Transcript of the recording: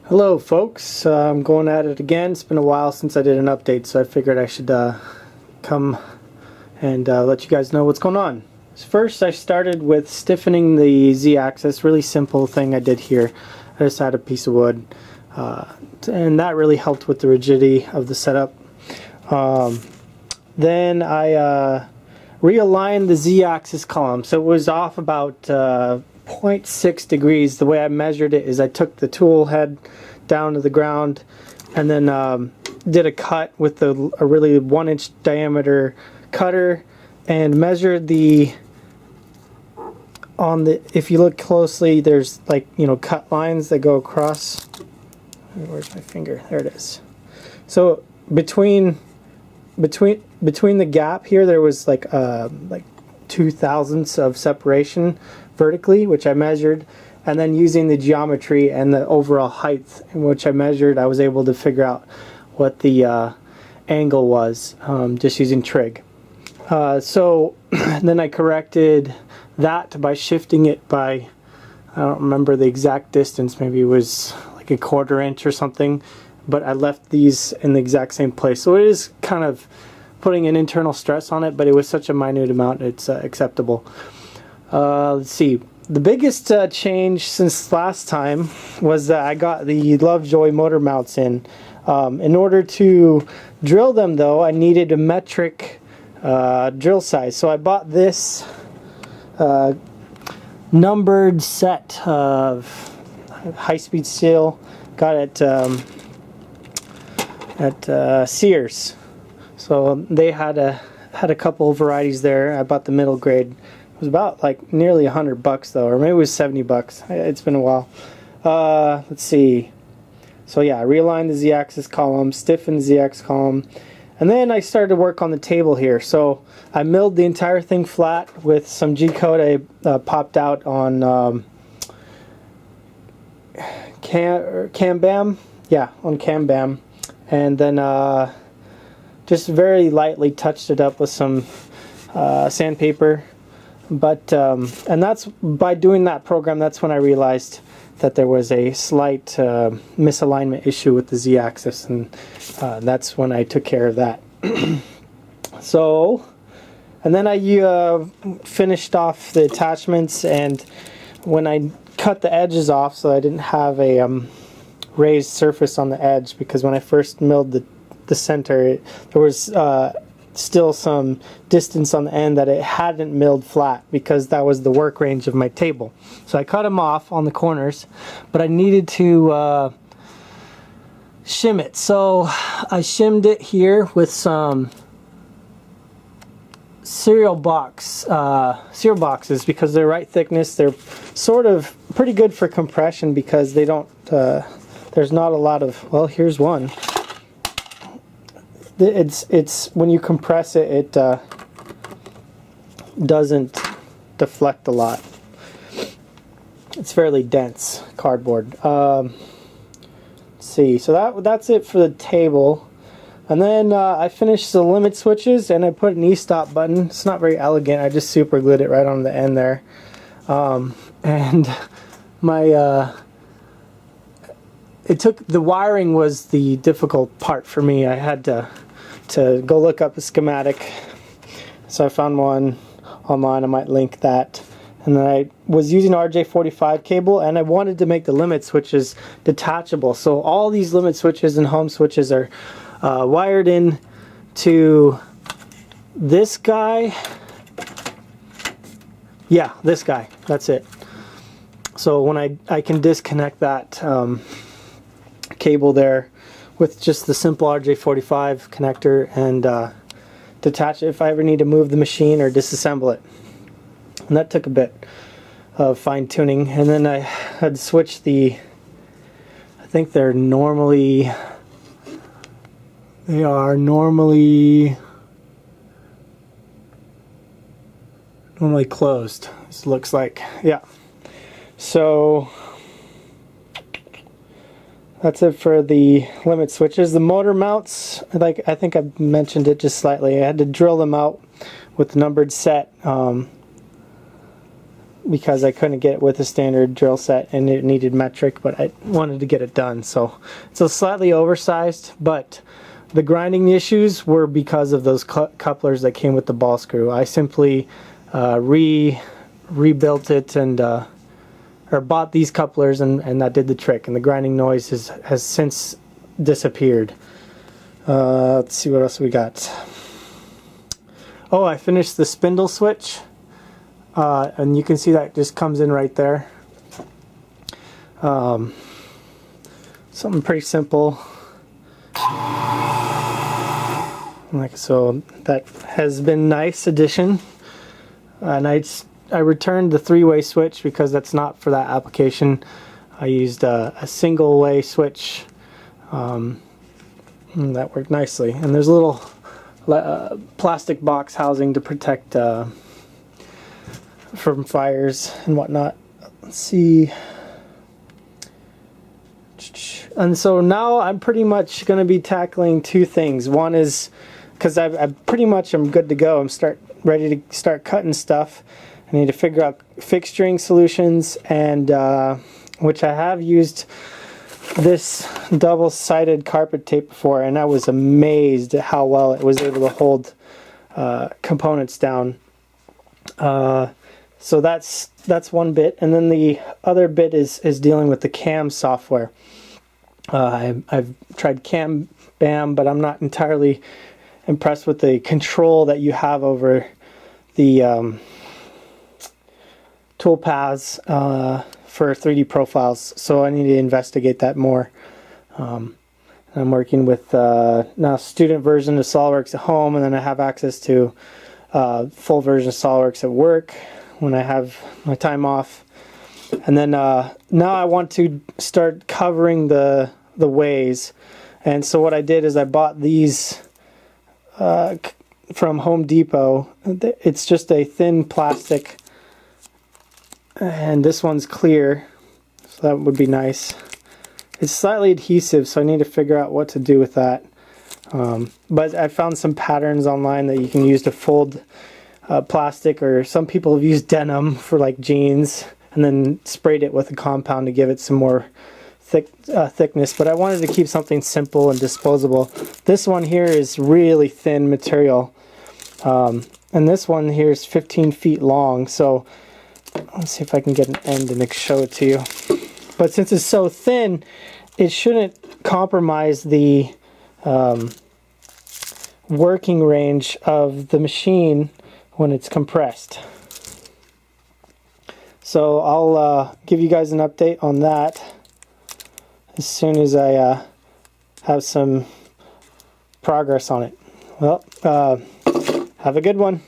Hello folks, I'm going at it again. It's been a while since I did an update, so I figured I should come and let you guys know what's going on. First, I started with stiffening the Z-axis. Really simple thing I did here. I just had a piece of wood and that really helped with the rigidity of the setup. Then I realigned the Z-axis column, so it was off about 0.6 degrees. The way I measured it is I took the tool head down to the ground and then did a cut with a really 1-inch diameter cutter and measured the if you look closely, there's like, you know, cut lines that go across. Where's my finger? There it is. So between the gap here, there was like 2 thousandths of separation vertically, which I measured, and then using the geometry and the overall height in which I measured, I was able to figure out what the angle was just using trig. So then I corrected that by shifting it by, I don't remember the exact distance, maybe it was like a 1/4 inch or something, but I left these in the exact same place. So it is kind of putting an internal stress on it, but it was such a minute amount, it's acceptable. Let's see. The biggest change since last time was that I got the Lovejoy motor mounts in. In order to drill them, though, I needed a metric drill size. So I bought this numbered set of high-speed steel. Got it at Sears. So they had a couple of varieties there. I bought the middle grade. It was about like nearly $100 though, or maybe it was $70. It's been a while. Let's see. So yeah, I realigned the Z-axis column, stiffened the Z-axis column, and then I started to work on the table here. So I milled the entire thing flat with some G-code I popped out on Cam-Bam. Yeah, on Cam-Bam. And then just very lightly touched it up with some sandpaper. But and that's by doing that program, that's when I realized that there was a slight misalignment issue with the Z-axis, and that's when I took care of that. So, and then I finished off the attachments, and when I cut the edges off, so I didn't have a raised surface on the edge, because when I first milled the center, there was still some distance on the end that it hadn't milled flat, because that was the work range of my table. So I cut them off on the corners, but I needed to shim it. So I shimmed it here with some cereal boxes, because they're right thickness. They're sort of pretty good for compression, because they don't there's not a lot of, well, here's one. It's when you compress it, it doesn't deflect a lot. It's fairly dense cardboard. Let's see. So that's it for the table. And then I finished the limit switches, and I put an e-stop button. It's not very elegant. I just super glued it right on the end there. And my the wiring was the difficult part for me. I had to go look up a schematic, so I found one online. I might link that. And then I was using RJ45 cable, and I wanted to make the limit switches detachable. So all these limit switches and home switches are wired in to this guy. Yeah, this guy. That's it. So when I can disconnect that cable there with just the simple RJ45 connector and detach it if I ever need to move the machine or disassemble it. And that took a bit of fine-tuning. And then I had switched I think they are normally closed, this looks like. Yeah. So that's it for the limit switches. The motor mounts, like I think I mentioned it just slightly, I had to drill them out with the numbered set. because I couldn't get it with a standard drill set and it needed metric, but I wanted to get it done. So it's a slightly oversized, but the grinding issues were because of those couplers that came with the ball screw. I simply rebuilt it and or bought these couplers, and that did the trick, and the grinding noise has since disappeared. Let's see what else we got. Oh, I finished the spindle switch, and you can see that just comes in right there. Something pretty simple. Like so, that has been nice addition. And I returned the three-way switch because that's not for that application. I used a single-way switch. And that worked nicely. And there's a little plastic box housing to protect from fires and whatnot. Let's see. And so now I'm pretty much going to be tackling two things. One is because I pretty much am good to go. I'm ready to start cutting stuff. I need to figure out fixturing solutions, and which I have used this double-sided carpet tape before, and I was amazed at how well it was able to hold components down. So that's one bit, and then the other bit is dealing with the CAM software. I've tried CAM BAM, but I'm not entirely impressed with the control that you have over the tool paths for 3D profiles, so I need to investigate that more. I'm working with now student version of SOLIDWORKS at home, and then I have access to full version of SOLIDWORKS at work when I have my time off. And then now I want to start covering the ways, and so what I did is I bought these from Home Depot. It's just a thin plastic, and this one's clear, so that would be nice. It's slightly adhesive, so I need to figure out what to do with that. But I found some patterns online that you can use to fold plastic, or some people have used denim for like jeans and then sprayed it with a compound to give it some more thickness. But I wanted to keep something simple and disposable. This one here is really thin material, and this one here is 15 feet long, so let's see if I can get an end and show it to you. But since it's so thin, it shouldn't compromise the working range of the machine when it's compressed. So I'll give you guys an update on that as soon as I have some progress on it. Well, have a good one.